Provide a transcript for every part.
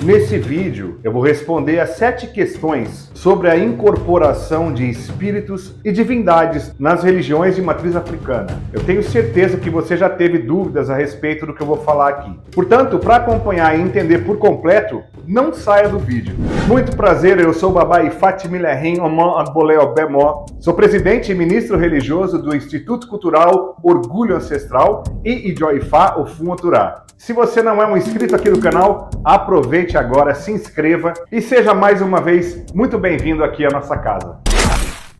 Nesse vídeo, eu vou responder a 7 questões sobre a incorporação de espíritos e divindades nas religiões de matriz africana. Eu tenho certeza que você já teve dúvidas a respeito do que eu vou falar aqui. Portanto, para acompanhar e entender por completo, não saia do vídeo. Muito prazer, eu sou o Baba Ifat Milehim Oman Agboleo Bemó. Sou presidente e ministro religioso do Instituto Cultural Orgulho Ancestral e Ijoifá Ofun Oturá. Se você não é um inscrito aqui do canal, aproveite agora, se inscreva e seja mais uma vez muito bem-vindo aqui à nossa casa.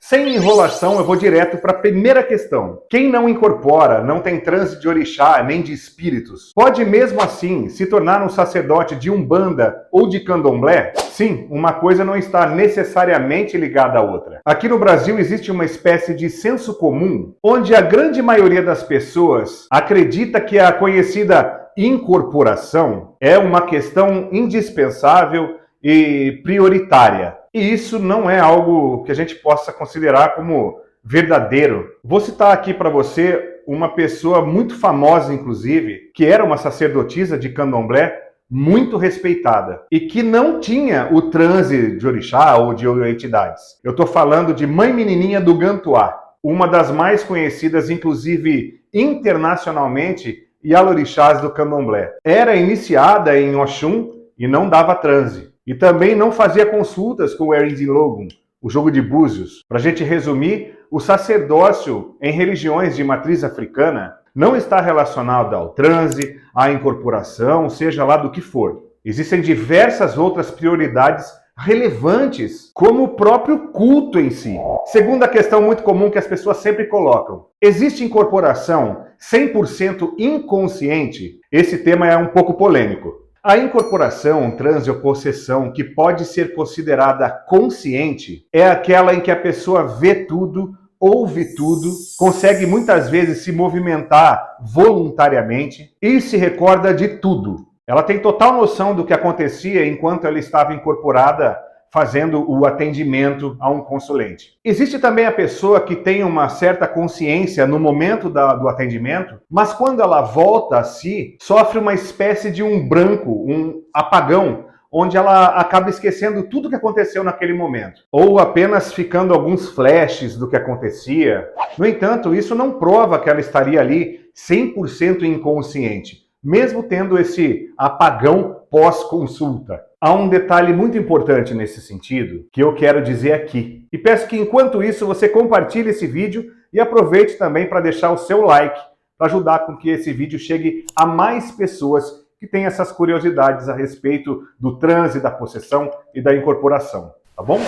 Sem enrolação, eu vou direto para a primeira questão. Quem não incorpora, não tem transe de orixá nem de espíritos, pode mesmo assim se tornar um sacerdote de Umbanda ou de Candomblé? Sim, uma coisa não está necessariamente ligada à outra. Aqui no Brasil existe uma espécie de senso comum, onde a grande maioria das pessoas acredita que a conhecida incorporação é uma questão indispensável e prioritária. E isso não é algo que a gente possa considerar como verdadeiro. Vou citar aqui para você uma pessoa muito famosa, inclusive, que era uma sacerdotisa de Candomblé, muito respeitada, e que não tinha o transe de orixá ou de entidades. Eu estou falando de Mãe Menininha do Gantuá, uma das mais conhecidas, inclusive internacionalmente, Yalorixás do Candomblé. Era iniciada em Oxum e não dava transe. E também não fazia consultas com o Erindilogun, o jogo de búzios. Para a gente resumir, o sacerdócio em religiões de matriz africana não está relacionado ao transe, à incorporação, seja lá do que for. Existem diversas outras prioridades relevantes, como o próprio culto em si. Segunda questão muito comum que as pessoas sempre colocam: existe incorporação 100% inconsciente? Esse tema é um pouco polêmico. A incorporação, transe ou possessão que pode ser considerada consciente é aquela em que a pessoa vê tudo, ouve tudo, consegue muitas vezes se movimentar voluntariamente e se recorda de tudo. Ela tem total noção do que acontecia enquanto ela estava incorporada fazendo o atendimento a um consulente. Existe também a pessoa que tem uma certa consciência no momento do atendimento, mas quando ela volta a si, sofre uma espécie de um branco, um apagão, onde ela acaba esquecendo tudo o que aconteceu naquele momento, ou apenas ficando alguns flashes do que acontecia. No entanto, isso não prova que ela estaria ali 100% inconsciente, mesmo tendo esse apagão pós-consulta. Há um detalhe muito importante nesse sentido que eu quero dizer aqui. E peço que enquanto isso você compartilhe esse vídeo e aproveite também para deixar o seu like, para ajudar com que esse vídeo chegue a mais pessoas que têm essas curiosidades a respeito do transe, da possessão e da incorporação. Tá bom?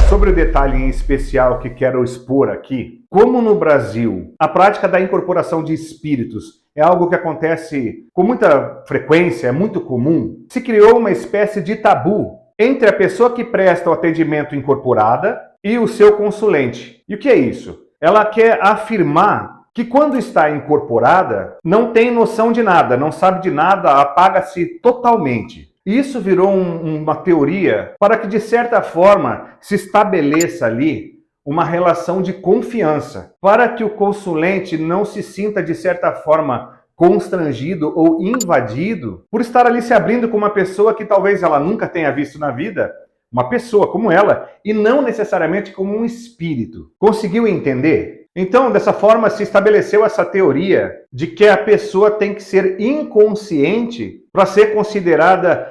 Sobre o detalhe em especial que quero expor aqui, como no Brasil a prática da incorporação de espíritos é algo que acontece com muita frequência, é muito comum, se criou uma espécie de tabu entre a pessoa que presta o atendimento incorporada e o seu consulente. E o que é isso? Ela quer afirmar que quando está incorporada, não tem noção de nada, não sabe de nada, apaga-se totalmente. Isso virou uma teoria para que, de certa forma, se estabeleça ali uma relação de confiança, para que o consulente não se sinta, de certa forma, constrangido ou invadido por estar ali se abrindo com uma pessoa que talvez ela nunca tenha visto na vida, uma pessoa como ela, e não necessariamente como um espírito. Conseguiu entender? Então, dessa forma, se estabeleceu essa teoria de que a pessoa tem que ser inconsciente para ser considerada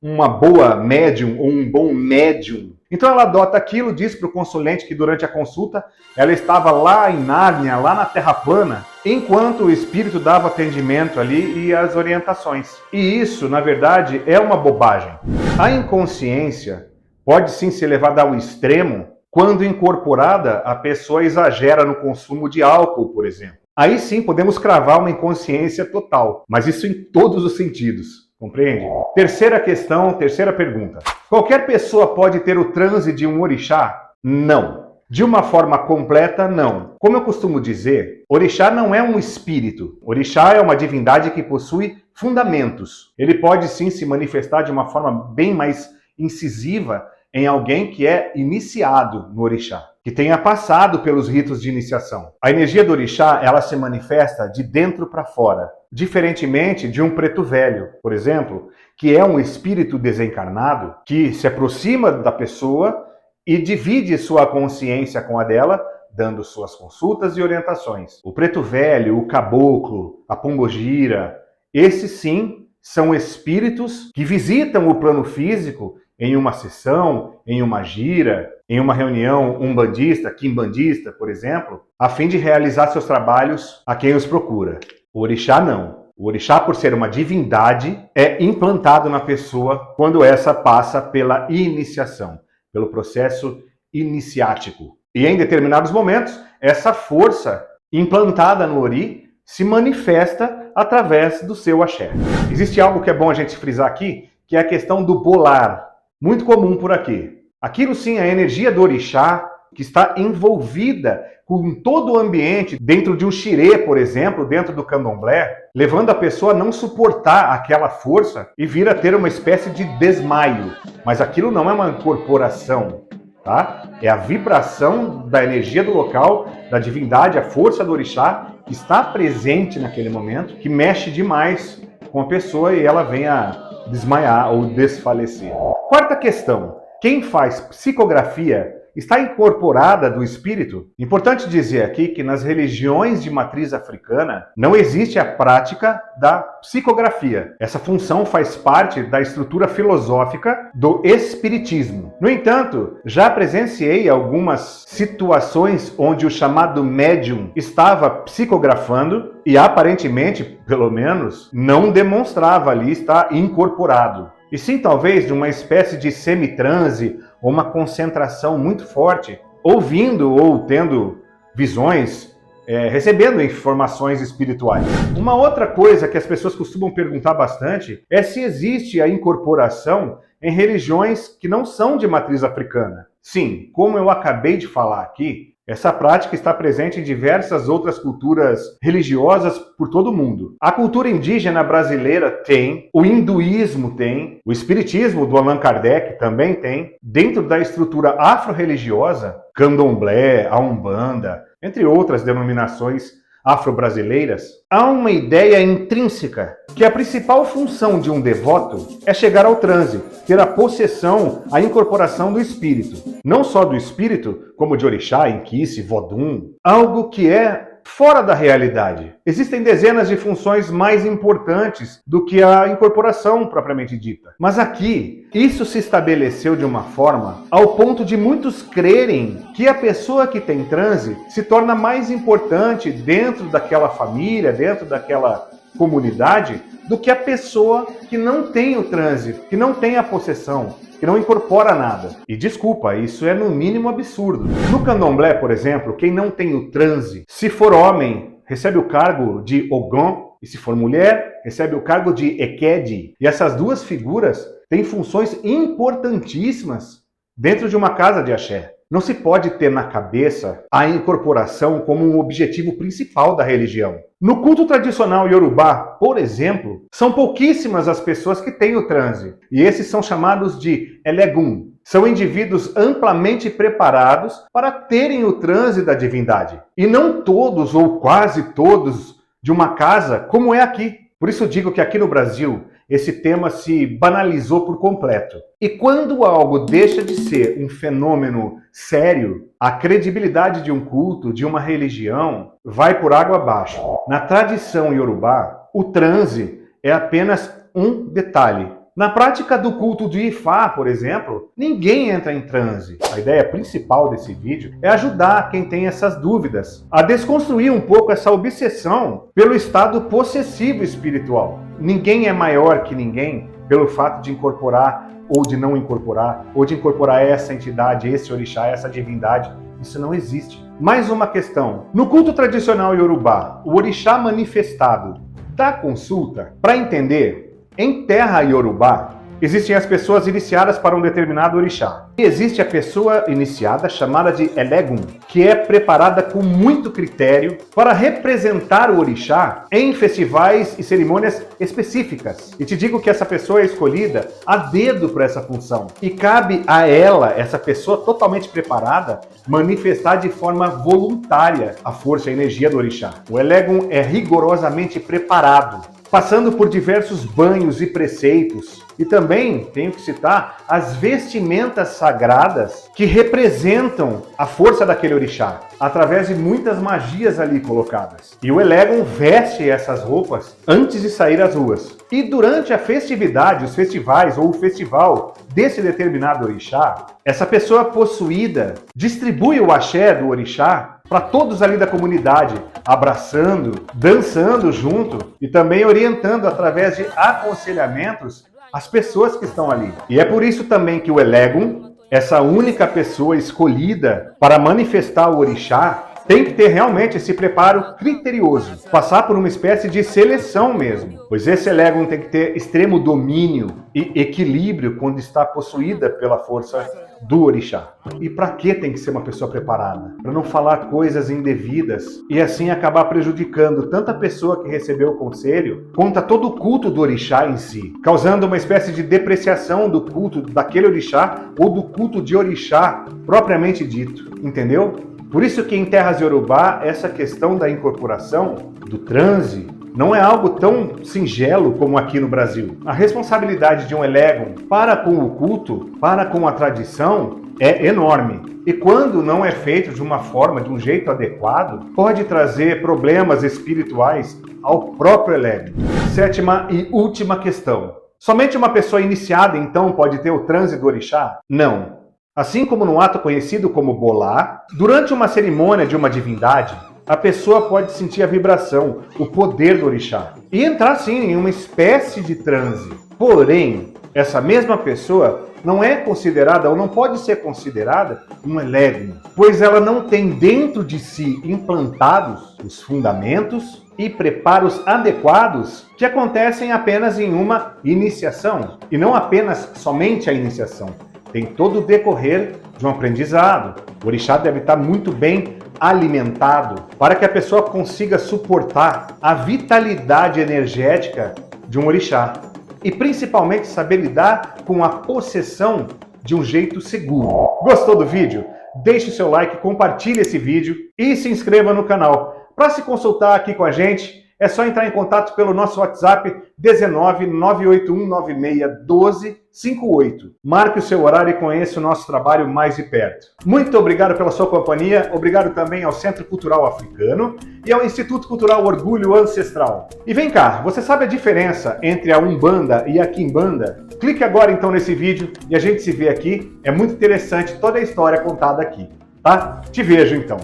uma boa médium ou um bom médium. Então ela adota aquilo, diz para o consulente que durante a consulta ela estava lá em Nárnia, lá na Terra plana, enquanto o espírito dava atendimento ali e as orientações. E isso, na verdade, é uma bobagem. A inconsciência pode sim ser levada ao extremo quando incorporada a pessoa exagera no consumo de álcool, por exemplo. Aí sim podemos cravar uma inconsciência total, mas isso em todos os sentidos. Compreende? Terceira questão, terceira pergunta. Qualquer pessoa pode ter o transe de um orixá? Não. De uma forma completa, não. Como eu costumo dizer, orixá não é um espírito. Orixá é uma divindade que possui fundamentos. Ele pode sim se manifestar de uma forma bem mais incisiva em alguém que é iniciado no orixá. que tenha passado pelos ritos de iniciação. A energia do orixá, ela se manifesta de dentro para fora, diferentemente de um preto velho, por exemplo, que é um espírito desencarnado que se aproxima da pessoa e divide sua consciência com a dela, dando suas consultas e orientações. O preto velho, o caboclo, a pombogira, esses sim são espíritos que visitam o plano físico em uma sessão, em uma gira, em uma reunião umbandista, quimbandista, por exemplo, a fim de realizar seus trabalhos a quem os procura. O orixá não. O orixá, por ser uma divindade, é implantado na pessoa quando essa passa pela iniciação, pelo processo iniciático. E em determinados momentos, essa força implantada no ori se manifesta através do seu axé. Existe algo que é bom a gente frisar aqui, que é a questão do bolar, muito comum por aqui. Aquilo sim é a energia do orixá que está envolvida com todo o ambiente, dentro de um xirê, por exemplo, dentro do candomblé, levando a pessoa a não suportar aquela força e vir a ter uma espécie de desmaio. Mas aquilo não é uma incorporação, tá? É a vibração da energia do local, da divindade, a força do orixá, que está presente naquele momento, que mexe demais com a pessoa e ela vem a desmaiar ou desfalecer. Quarta questão. Quem faz psicografia está incorporada do espírito? Importante dizer aqui que nas religiões de matriz africana não existe a prática da psicografia. Essa função faz parte da estrutura filosófica do espiritismo. No entanto, já presenciei algumas situações onde o chamado médium estava psicografando e aparentemente, pelo menos, não demonstrava ali estar incorporado. E sim, talvez, de uma espécie de semitranse ou uma concentração muito forte, ouvindo ou tendo visões, recebendo informações espirituais. Uma outra coisa que as pessoas costumam perguntar bastante é se existe a incorporação em religiões que não são de matriz africana. Sim, como eu acabei de falar aqui, essa prática está presente em diversas outras culturas religiosas por todo o mundo. A cultura indígena brasileira tem, o hinduísmo tem, o espiritismo do Allan Kardec também tem, dentro da estrutura afro-religiosa, candomblé, a umbanda, entre outras denominações afro-brasileiras, há uma ideia intrínseca que a principal função de um devoto é chegar ao transe, ter a possessão, a incorporação do espírito. Não só do espírito, como de orixá, inquice, vodum, algo que é fora da realidade. Existem dezenas de funções mais importantes do que a incorporação propriamente dita. Mas aqui, isso se estabeleceu de uma forma ao ponto de muitos crerem que a pessoa que tem transe se torna mais importante dentro daquela família, dentro daquela comunidade, do que a pessoa que não tem o transe, que não tem a possessão, que não incorpora nada. E desculpa, isso é no mínimo absurdo. No candomblé, por exemplo, quem não tem o transe, se for homem, recebe o cargo de Ogum, e se for mulher, recebe o cargo de Ekedi. E essas duas figuras têm funções importantíssimas dentro de uma casa de axé. Não se pode ter na cabeça a incorporação como um objetivo principal da religião. No culto tradicional iorubá, por exemplo, são pouquíssimas as pessoas que têm o transe, e esses são chamados de elegum. São indivíduos amplamente preparados para terem o transe da divindade. E não todos, ou quase todos, de uma casa como é aqui. Por isso digo que aqui no Brasil, esse tema se banalizou por completo. E quando algo deixa de ser um fenômeno sério, a credibilidade de um culto, de uma religião, vai por água abaixo. Na tradição iorubá, o transe é apenas um detalhe. Na prática do culto de Ifá, por exemplo, ninguém entra em transe. A ideia principal desse vídeo é ajudar quem tem essas dúvidas a desconstruir um pouco essa obsessão pelo estado possessivo espiritual. Ninguém é maior que ninguém pelo fato de incorporar ou de não incorporar, ou de incorporar essa entidade, esse orixá, essa divindade. Isso não existe. Mais uma questão. No culto tradicional iorubá, o orixá manifestado dá consulta? Para entender, em terra iorubá, existem as pessoas iniciadas para um determinado orixá. E existe a pessoa iniciada chamada de Elegum, que é preparada com muito critério para representar o orixá em festivais e cerimônias específicas. E te digo que essa pessoa é escolhida a dedo para essa função. E cabe a ela, essa pessoa totalmente preparada, manifestar de forma voluntária a força e a energia do orixá. O Elegum é rigorosamente preparado, passando por diversos banhos e preceitos. E também tenho que citar as vestimentas sagradas que representam a força daquele orixá, através de muitas magias ali colocadas. E o Elegum veste essas roupas antes de sair às ruas. E durante a festividade, os festivais ou o festival desse determinado orixá, essa pessoa possuída distribui o axé do orixá para todos ali da comunidade, abraçando, dançando junto e também orientando através de aconselhamentos as pessoas que estão ali. E é por isso também que o Elegum, essa única pessoa escolhida para manifestar o orixá, tem que ter realmente esse preparo criterioso, passar por uma espécie de seleção mesmo, pois esse Elegum tem que ter extremo domínio e equilíbrio quando está possuída pela força do orixá. E para que tem que ser uma pessoa preparada? Para não falar coisas indevidas e assim acabar prejudicando tanto a pessoa que recebeu o conselho, quanto a todo o culto do orixá em si, causando uma espécie de depreciação do culto daquele orixá ou do culto de orixá propriamente dito, entendeu? Por isso que em terras Yorubá, essa questão da incorporação, do transe, não é algo tão singelo como aqui no Brasil. A responsabilidade de um Elegum para com o culto, para com a tradição, é enorme. E quando não é feito de uma forma, de um jeito adequado, pode trazer problemas espirituais ao próprio Elegum. Sétima e última questão. Somente uma pessoa iniciada, então, pode ter o transe do orixá? Não. Assim como no ato conhecido como bolá, durante uma cerimônia de uma divindade, a pessoa pode sentir a vibração, o poder do orixá, e entrar sim em uma espécie de transe. Porém, essa mesma pessoa não é considerada ou não pode ser considerada um Elegum, pois ela não tem dentro de si implantados os fundamentos e preparos adequados que acontecem apenas em uma iniciação, e não apenas somente a iniciação. Tem todo o decorrer de um aprendizado. O orixá deve estar muito bem alimentado para que a pessoa consiga suportar a vitalidade energética de um orixá. E principalmente saber lidar com a possessão de um jeito seguro. Gostou do vídeo? Deixe o seu like, compartilhe esse vídeo e se inscreva no canal. Para se consultar aqui com a gente, é só entrar em contato pelo nosso WhatsApp 19 981 96 12 58. Marque o seu horário e conheça o nosso trabalho mais de perto. Muito obrigado pela sua companhia, obrigado também ao Centro Cultural Africano e ao Instituto Cultural Orgulho Ancestral. E vem cá, você sabe a diferença entre a Umbanda e a Quimbanda? Clique agora então nesse vídeo e a gente se vê aqui. É muito interessante toda a história contada aqui, tá? Te vejo então.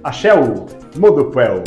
Axé Modupuel.